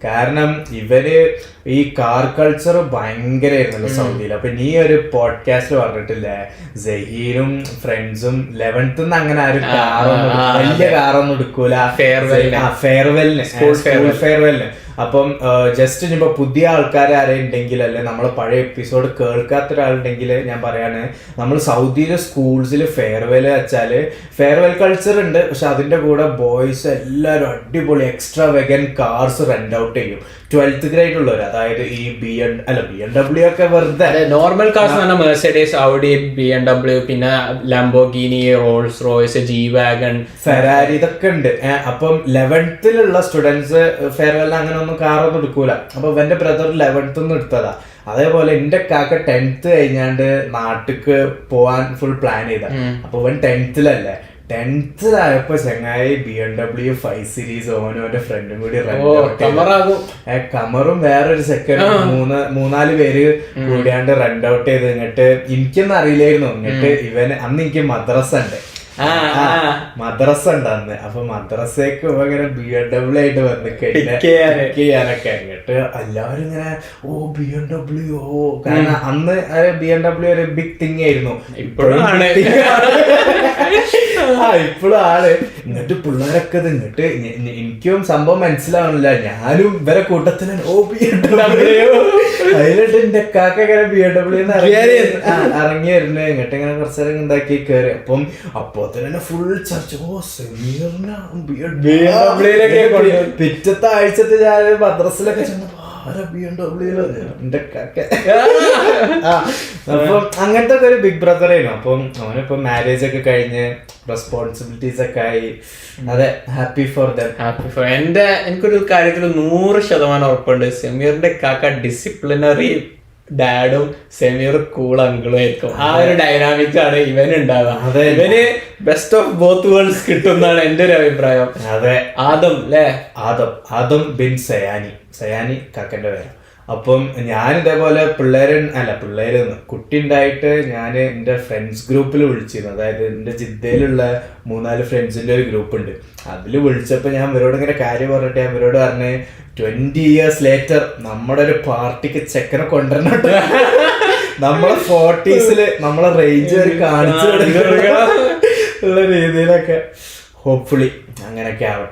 കാരണം ഇവര് ഈ കാർ കൾച്ചർ ഭയങ്കരമായിരുന്നല്ലോ സൗദിയിൽ. അപ്പൊ നീ ഒരു പോഡ്കാസ്റ്റ് പറഞ്ഞിട്ടില്ലേ, സഹീലും ഫ്രണ്ട്സും 11th അങ്ങനെ ആരും വലിയ കാറൊന്നും എടുക്കൂല ഫെയർവെല്ലിന്, സ്കൂൾ ഫെയർവെല്ലിന്. അപ്പം ജസ്റ്റ് ഇനിയിപ്പോ പുതിയ ആൾക്കാർ ആരെയുണ്ടെങ്കിൽ, അല്ലെ നമ്മളെ പഴയ എപ്പിസോഡ് കേൾക്കാത്ത ഒരാളുണ്ടെങ്കിൽ ഞാൻ പറയാണ്, നമ്മൾ സൗദിയിലെ സ്കൂൾസിൽ ഫെയർവെൽ വെച്ചാല് ഫെയർവെൽ കൾച്ചർ ഉണ്ട്. പക്ഷെ അതിന്റെ കൂടെ ബോയ്സ് എല്ലാവരും അടിപൊളി എക്സ്ട്രാ വെഗൻ കാർസ് റെന്റ് ഔട്ട് ചെയ്യും. 12th ഗ്രേഡ് ഉള്ളവർ, അതായത് ഈ BMW ഒക്കെ വെറുതെ normal cars, Mercedes, Audi, BMW, പിന്നെ Lamborghini, Rolls Royce, G wagon, Ferrari, ഇതൊക്കെ ഉണ്ട്. അപ്പം 11th സ്റ്റുഡൻസ് ഫെയർവെൽ അങ്ങനെ ഒന്നും കാറൊന്നും എടുക്കൂല. അപ്പൊ എന്റെ ബ്രദർ 11th എടുത്തതാ. അതേപോലെ എന്റെ കാക്ക 10th കഴിഞ്ഞാണ്ട് നാട്ടിക്ക് പോവാൻ ഫുൾ പ്ലാൻ ചെയ്ത. അപ്പൊ അവൻ 10th 10th ചങ്ങായി BMW 5 Series ഓനും എന്റെ ഫ്രണ്ടും കൂടി കമറും വേറൊരു സെക്കൻഡ് 3-4 പേര് കൂടിയാണ്ട് റെന്റ് ഔട്ട് ചെയ്ത്. ഇങ്ങോട്ട് എനിക്കൊന്നും അറിയില്ലായിരുന്നു. ഇങ്ങോട്ട് ഇവന് അന്ന് എനിക്ക് മദ്രസ ഉണ്ട് അന്ന്. അപ്പൊ മദ്രസക്ക് ഇങ്ങനെ BMW ആയിട്ട് വന്ന് ചെയ്യാനൊക്കെ ഇങ്ങോട്ട് എല്ലാവരും ഇങ്ങനെ BMW. കാരണം അന്ന് BMW ഒരു ബിഗ് തിങ് ആയിരുന്നു. ഇപ്പോഴും ആണ്. ഇങ്ങോട്ട് പിള്ളേരൊക്കെ ഇങ്ങോട്ട് എനിക്കും സംഭവം മനസ്സിലാവണില്ല. ഞാനും ഇവരെ കൂട്ടത്തിലാണ് BMW. അതിലിട്ട് എന്റെ കാക്ക ഇങ്ങനെ BMW ഇറങ്ങി വരുന്നത്. ഇങ്ങോട്ട് ഇങ്ങനെ കുറച്ചേരം ഉണ്ടാക്കി കയറി. അപ്പൊ തന്നെ ഫുൾ ചർച്ച. പിറ്റത്തെ ആഴ്ചത്തെ ഞാൻ മദ്രസിലൊക്കെ ചെന്നപ്പോ അപ്പം അങ്ങനത്തെ ഒക്കെ ഒരു ബിഗ് ബ്രദർ ആയിരുന്നു. അപ്പം അവനിപ്പോ മാരേജ് ഒക്കെ കഴിഞ്ഞ് റെസ്പോൺസിബിലിറ്റീസ് ഒക്കെ ആയി. അതെ, ഹാപ്പി ഫോർ ദം. എനിക്കൊരു കാര്യത്തിൽ 100% ഉറപ്പുണ്ട്. സെമീറിന്റെ കാക്ക ഡിസിപ്ലിനറി ഡാഡും സെമീർ കൂൾ അങ്കിളും ആയിരിക്കും. ആ ഒരു ഡൈനാമിക് ആണ് ഇവനുണ്ടാവുക. ഇവന് ബെസ്റ്റ് ഓഫ് ബോത്ത് വേൾഡ്സ് കിട്ടുമെന്നാണ് എന്റെ ഒരു അഭിപ്രായം. അതെ, ആദം ബിൻ സയാനി കാക്കന്റെ പേര്. അപ്പം ഞാൻ ഇതേപോലെ പിള്ളേരെന്ന് കുട്ടി ഉണ്ടായിട്ട് ഞാൻ എൻ്റെ ഫ്രണ്ട്സ് ഗ്രൂപ്പിൽ വിളിച്ചിരുന്നു. അതായത് എൻ്റെ ജിദ്ദയിലുള്ള 3-4 ഫ്രണ്ട്സിന്റെ ഒരു ഗ്രൂപ്പ് ഉണ്ട്. അതിൽ വിളിച്ചപ്പോൾ ഞാൻ ഇവരോട് ഇങ്ങനെ കാര്യം പറഞ്ഞിട്ട് ഞാൻ ഇവരോട് പറഞ്ഞ് 20 years later നമ്മുടെ ഒരു പാർട്ടിക്ക് ചെക്കനെ കൊണ്ടുവരണം, നമ്മളെ 40s നമ്മളെ റേഞ്ച് വരെ കാണിച്ചു കൊടുക്കുക ഉള്ള രീതിയിലൊക്കെ ഹോപ്പ്ഫുള്ളി അങ്ങനെയൊക്കെ ആവട്ടെ.